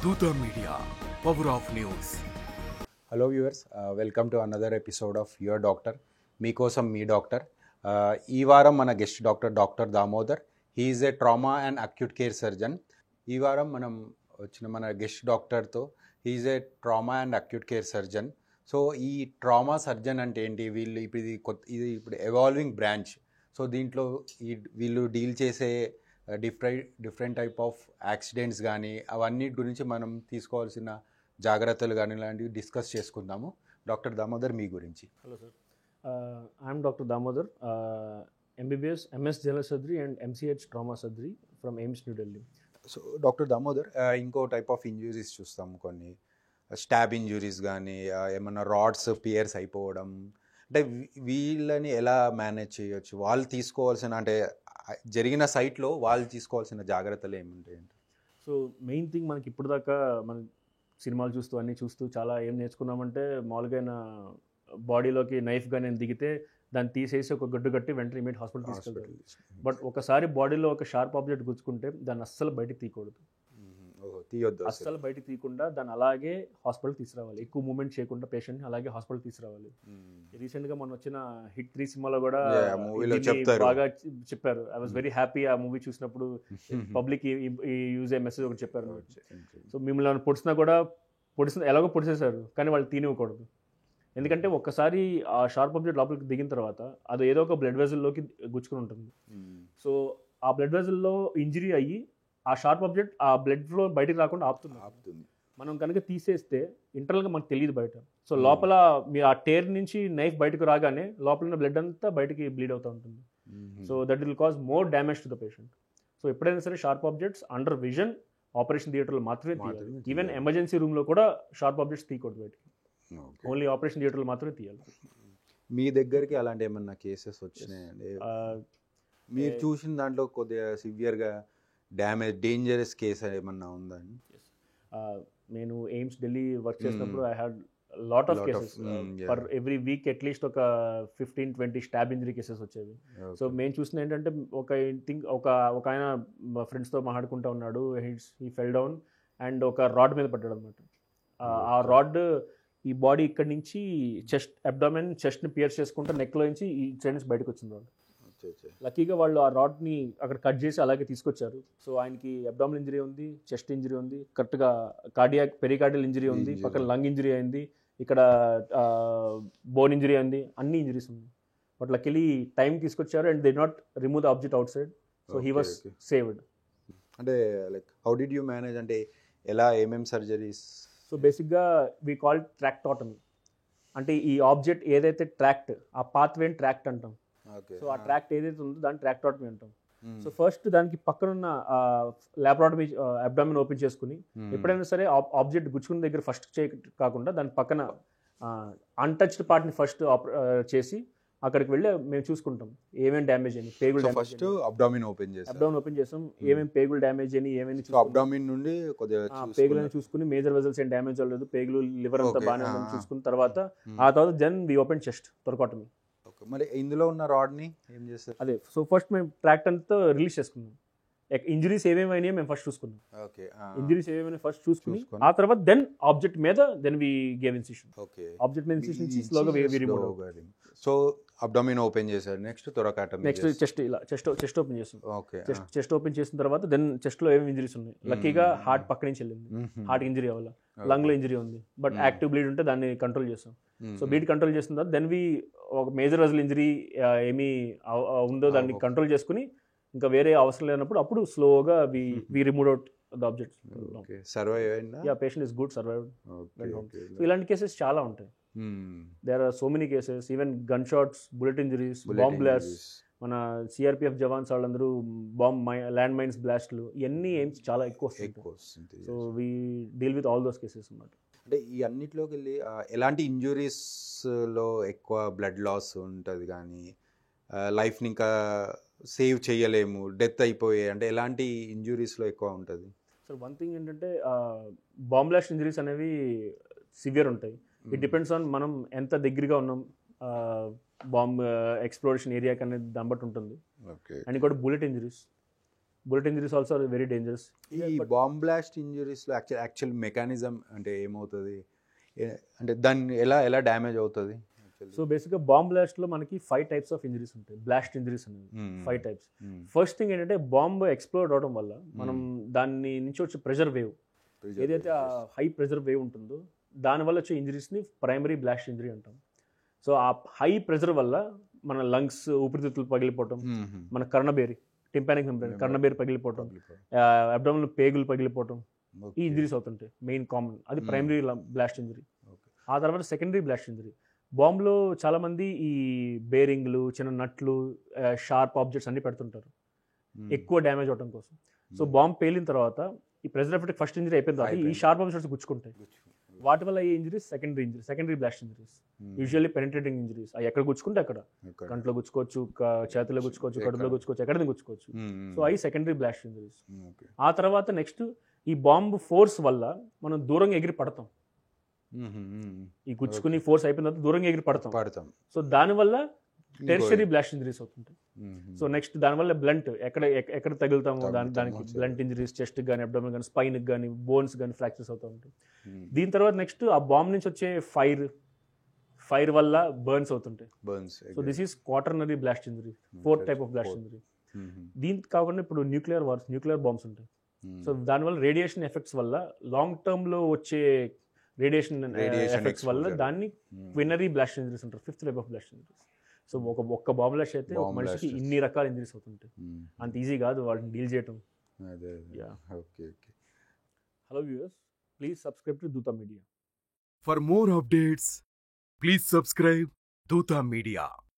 Dutta Media, Power of News. Hello viewers, welcome to another episode of your doctor, మీకోసం మీ doctor. ఈ వారం మన guest doctor Damodar. He is a trauma and acute care surgeon. ఈ వారం మనం వచ్చిన మన గెస్ట్ డాక్టర్తో he is a trauma and acute care surgeon. So ఈ ట్రామా సర్జన్ అంటే ఏంటి? వీళ్ళు ఇప్పుడు ఇది ఇప్పుడు ఎవాల్వింగ్ బ్రాంచ్. సో దీంట్లో వీళ్ళు డీల్ చేసే డిఫరెంట్ టైప్ ఆఫ్ యాక్సిడెంట్స్ కానీ అవన్నిటి గురించి మనం తీసుకోవాల్సిన జాగ్రత్తలు కానీ ఇలాంటివి డిస్కస్ చేసుకుందాము. డాక్టర్ దామోదర్, మీ గురించి. Hello sir, I'm Dr. Damodar, MBBS, MS General Surgery and MCH Trauma Surgery from AIIMS New Delhi. So doctor Damodar, ఇంకో టైప్ ఆఫ్ ఇంజురీస్ చూస్తాము, కొన్ని స్టాబ్ ఇంజురీస్ కానీ ఏమన్నా రాడ్స్ పియర్స్ అయిపోవడం. అంటే వీళ్ళని ఎలా మేనేజ్ చేయొచ్చు? వాళ్ళు తీసుకోవాల్సిన, అంటే జరిగిన సైట్లో వాళ్ళు తీసుకోవాల్సిన జాగ్రత్తలు ఏముంటాయి? సో మెయిన్ థింగ్ మనకి ఇప్పుడు దాకా మన సినిమాలు చూస్తూ అన్నీ చూస్తూ చాలా ఏం నేర్చుకున్నామంటే, మామూలుగా బాడీలోకి నైఫ్గా నేను దిగితే దాన్ని తీసేసి ఒక గడ్డు కట్టి వెంటనే ఇమీడియట్ హాస్పిటల్ తీసుకెళ్తారు. బట్ ఒకసారి బాడీలో ఒక షార్ప్ ఆబ్జెక్ట్ గుచ్చుకుంటే దాన్ని అస్సలు బయటికి తీయకూడదు. అస్సలు బయటికి తీయకుండా దాన్ని అలాగే హాస్పిటల్ తీసుకురావాలి. ఎక్కువ మూవ్మెంట్ చేయకుండా పేషెంట్ని అలాగే హాస్పిటల్ తీసుకురావాలి. రీసెంట్గా మనం వచ్చిన హిట్ 3 సినిమాలో కూడా బాగా చెప్పారు. ఐ వాజ్ వెరీ హ్యాపీ ఆ మూవీ చూసినప్పుడు. పబ్లిక్ యూజ్ అయ్యే మెసేజ్ ఒకటి చెప్పారు. సో మిమ్మల్ని పొడిచినా కూడా ఎలాగో పొడిచేశారు, కానీ వాళ్ళు తినివ్వకూడదు. ఎందుకంటే ఒక్కసారి ఆ షార్ప్ ఆబ్జెక్ట్ లోపలికి దిగిన తర్వాత అది ఏదో ఒక బ్లడ్ వెజల్లోకి గుచ్చుకుని ఉంటుంది. సో ఆ బ్లడ్ వెజల్లో ఇంజరీ అయ్యి ఆ షార్ప్ ఆబ్జెక్ట్ ఆ బ్లడ్ ఫ్లో బయటకు రాకుండా ఆపుతుంది. మనం కనుక తీసేస్తే ఇంటర్నల్గా మనకు తెలియదు బయట. సో లోపల మీరు ఆ టేర్ నుంచి నైఫ్ బయటకు రాగానే లోపల ఉన్న బ్లడ్ అంతా బయటకి బ్లీడ్ అవుతూ ఉంటుంది. So that will cause more damage to the patient. So ఎప్పుడైనా సరే sharp objects under vision operation థియేటర్లో మాత్రమే తీయాలి. ఈవెన్ ఎమర్జెన్సీ రూమ్లో కూడా షార్ప్ ఆబ్జెక్ట్స్ తీయకూడదు బయటకి. ఓన్లీ ఆపరేషన్ థియేటర్లో మాత్రమే తీయాలి. మీ దగ్గరికి అలాంటి ఏమన్నా కేసెస్ వచ్చినాయండి? మీరు చూసిన దాంట్లో కొద్దిగా సివియర్గా డేంజరస్ కేసు ఏమన్నా ఉందా? నేను ఎయిమ్స్ ఢిల్లీ వర్క్ చేసినప్పుడు I had lot of cases. Per every week at least ఒక 15-20 స్టాబ్ ఇంజరీ కేసెస్ వచ్చేవి. సో మేము చూసిన ఏంటంటే ఒక ఆయన ఫ్రెండ్స్తో మాట్లాడుకుంటూ ఉన్నాడు. హీ ఫెల్ డౌన్ అండ్ ఒక రాడ్ మీద పడ్డాడు అనమాట. ఆ రాడ్ ఈ బాడీ ఇక్కడ నుంచి చెస్ట్ని పియర్స్ చేసుకుంటూ నెక్లో నుంచి ఈ సైడ్ నుంచి బయటకు వచ్చింది రాడ్. లక్కీగా వాళ్ళు ఆ రాడ్ని అక్కడ కట్ చేసి అలాగే తీసుకొచ్చారు. సో ఆయనకి అబ్డామినల్ ఇంజరీ ఉంది, చెస్ట్ ఇంజరీ ఉంది, కరెక్ట్గా పెరికార్డియల్ ఇంజరీ ఉంది, పక్కన లంగ్ ఇంజరీ అయింది, ఇక్కడ బోన్ ఇంజరీ అయింది, అన్ని ఇంజరీస్ ఉన్నాయి. బట్ లక్కీలీ టైం తీసుకొచ్చారు and they not remove the object outside. So he was saved. అంటే like how did you manage? అంటే ఎలా, ఏమేం సర్జరీస్? సో బేసిక్గా వీ కాల్ ట్రాక్టాటమీ. అంటే ఈ ఆబ్జెక్ట్ ఏదైతే ట్రాక్ట్, ఆ పాత్వేని ట్రాక్ట్ అంటాం. సో ఆ ట్రాక్ట్ ఏదైతే ఉందో దాన్ని ట్రాక్టాటమీ అంటాం. సో ఫస్ట్ దానికి పక్కనున్న ల్యాప్రాటమీ అబ్డామిన్ ఓపెన్ చేసుకుని, ఎప్పుడైనా సరే ఆబ్జెక్ట్ గుచ్చుకున్న దగ్గర ఫస్ట్ కాకుండా దాని పక్కన అన్టచ్డ్ పార్ట్ని ఫస్ట్ చేసి అక్కడికి వెళ్ళి మేము చూసుకుంటాం ఏమేమి డ్యామేజ్ అని. పేగులు ఫస్ట్ అబ్డామిన్ ఓపెన్ చేస్తాం, ఏమేమి పేగులు డ్యామేజ్ అని, ఏమేమి అబ్డామిన్ నుండి పేగులను చూసుకుని మేజర్ వెజల్స్ ఏం డ్యామేజ్ అవ్వలేదు, పేగులు లివర్ అంతా బాగానే ఉందని చూసుకున్న తర్వాత దెన్ వి ఓపెన్ చెస్ట్ థొరకాటమీ. మరి ఇందులో ఉన్న రాడ్ని ఏం చేస్తారు? అదే, సో ఫస్ట్ మేము ట్రాక్ట్ అంతా రిలీజ్ చేసుకున్నాం. ఇంజరీస్ ఏమేమైనా మేము ఫస్ట్ చూసుకున్నాం. ఇంజరీస్ ఏమేమైనా ఫస్ట్ చూసుకుని ఆ తర్వాత దెన్ ఆబ్జెక్ట్ మీద వి గేవ్ ఇన్సిషన్. ఆబ్జెక్ట్ మీద ఇన్సిషన్ ఇచ్చి స్లోగా we remove. So abdomen open చేశారు, నెక్స్ట్ థొరకాటమీ, నెక్స్ట్ చెస్ట్ ఓపెన్ చేస్తాం. చెస్ట్ ఓపెన్ చేసిన తర్వాత దెన్ చెస్ట్ లో ఏమేమి ఇంజరీస్ ఉన్నాయి. లక్కీగా హార్ట్ పక్క నుంచి వెళ్ళింది, హార్ట్ ఇంజరీ అవ్వాలి, లంగ్ లో ఇంజరీ ఉంది, బట్ యాక్టివ్ బ్లీడ్ ఉంటే దాన్ని కంట్రోల్ చేస్తాం. సో బ్లీడ్ కంట్రోల్ చేసిన తర్వాత దెన్ ఒక మేజర్ వెజల్ ఇంజరీ ఏమి ఉందో దాన్ని కంట్రోల్ చేసుకుని ఇంకా వేరే అవసరం లేనప్పుడు అప్పుడు స్లోగా we remove out the objects. Patient is good survived. So ఇలాంటి కేసెస్ చాలా ఉంటాయి. There are so many cases, even gun shots, bullet injuries, bomb blast. మన సిఆర్పిఎఫ్ జవాన్స్ వాళ్ళందరూ ల్యాండ్ మైన్స్ బ్లాస్ట్లు, ఇవన్నీ ఎయిమ్స్ చాలా ఎక్కువ వస్తుంది. So we deal with all those cases అన్నమాట. అంటే ఈ అన్నిట్లోకి వెళ్ళి ఎలాంటి ఇంజురీస్లో ఎక్కువ బ్లడ్ లాస్ ఉంటుంది కానీ లైఫ్ని ఇంకా సేవ్ చేయలేము, డెత్ అయిపోయే, అంటే ఎలాంటి ఇంజురీస్లో ఎక్కువ ఉంటుంది? సో వన్ థింగ్ ఏంటంటే బాంబ్ బ్లాస్ట్ ఇంజరీస్ అనేవి సివియర్ ఉంటాయి. ఇట్ డిపెండ్స్ ఆన్ మనం ఎంత దగ్గరగా ఉన్నాం బాంబ్ ఎక్స్ప్లోరేషన్ ఏరియాకి అనేది దాన్ని బట్టి ఉంటుంది. అండ్ ఇంకోటి bullet injuries. Bullet injuries also are very dangerous. ఈ బాంబ్ బ్లాస్ట్ ఇంజరీస్లో యాక్చువల్ మెకానిజం అంటే ఏమవుతుంది, అంటే దాన్ని ఎలా డ్యామేజ్ అవుతుంది? సో బేసిక్గా బాంబ్ బ్లాస్ట్లో మనకి 5 types ఆఫ్ ఇంజరీస్ ఉంటాయి. బ్లాస్ట్ ఇంజరీస్ అనేది 5 types. ఫస్ట్ థింగ్ ఏంటంటే బాంబ్ ఎక్స్ప్లోడ్ అవడం వల్ల మనం దాన్ని నుంచి వచ్చే ప్రెషర్ వేవ్, ఏదైతే ఆ హై ప్రెషర్ వేవ్ ఉంటుందో దానివల్ల వచ్చే ఇంజరీస్ని ప్రైమరీ బ్లాస్ట్ ఇంజరీ అంటాం. సో ఆ హై ప్రెషర్ వల్ల మన లంగ్స్, ఊపిరితిత్తులు పగిలిపోవటం, మన కర్ణబేరి, టింపానిక్ మెంబ్రేన్, కర్ణబేరి పగిలిపోవటం, అబ్డామినల్ పేగులు పగిలిపోవటం, ఈ ఇంజరీస్ అవుతుంటాయి మెయిన్ కామన్. అది ప్రైమరీ బ్లాస్ట్ ఇంజరీ. ఆ తర్వాత సెకండరీ బ్లాస్ట్ ఇంజరీ. బాంబ్లో చాలామంది ఈ బేరింగ్లు, చిన్న నట్లు, షార్ప్ ఆబ్జెక్ట్స్ అన్ని పెడుతుంటారు ఎక్కువ డ్యామేజ్ అవడం కోసం. సో బాంబ్ పేలిన తర్వాత ఈ ప్రెషర్ ఎఫెక్ట్ ఫస్ట్ ఇంజరీ అయిపోయిన తర్వాత ఈ షార్ప్ ఆబ్జెక్ట్స్ గుచ్చుకుంటాయి. వాటి వల్ల ఈ injuries secondary blast injuries. Usually penetrating injuries. అవి ఎక్కడ గుచ్చుకుంటే అక్కడ, కంట్లో గుచ్చుకోవచ్చు, చేతిలో గుచ్చుకోవచ్చు, కడుపులో గుచ్చుకోవచ్చు, ఎక్కడ గుచ్చుకోవచ్చు. సో అవి సెకండరీ బ్లాస్ట్ ఇంజరీస్. ఆ తర్వాత నెక్స్ట్ ఈ బాంబ్ ఫోర్స్ వల్ల మనం దూరంగా ఎగిరి పడతాం. ఈ గుచ్చుకుని ఫోర్స్ అయిపోయిన తర్వాత దూరంగా ఎగిరి పడతాం. సో దానివల్ల టెర్షరీ బ్లాస్ట్ ఇంజరీస్ అవుతుంటాయి. సో నెక్స్ట్ దానివల్ల బ్లంట్ ఎక్కడ తగులుతామో దానికి బ్లంట్ ఇంజరీస్, చెస్ట్ కానీ, అబ్డామిన్ కానీ, స్పైన్ కానీ, బోన్స్ కానీ ఫ్రాక్చర్స్ అవుతూ ఉంటాయి. దీని తర్వాత నెక్స్ట్ ఆ బాంబ్ నుంచి వచ్చే ఫైర్ వల్ల బర్న్స్ అవుతుంటాయి. So this is quaternary blast injury, 4th type of blast injury. దీని కాకుండా ఇప్పుడు న్యూక్లియర్ బాంబ్స్ ఉంటాయి. సో దానివల్ల రేడియేషన్ ఎఫెక్ట్స్ వల్ల లాంగ్ టర్మ్ లో వచ్చే రేడియేషన్ ఎఫెక్ట్స్ వల్ల దాన్ని క్వినరీ బ్లాస్ట్ ఇంజరీస్ అంటారు, 5th type of blast injuries. So ఒక్క బాంబ్ బ్లాస్ట్ అయితే ఒక మనిషికి ఇన్ని రకాల ఇంజరీస్ అవుతుంటాయి. అంత ఈజీ కాదు వాటిని డీల్ చేయటం. Hello viewers, please subscribe to Dootha media. For more updates, please subscribe Dutta Media.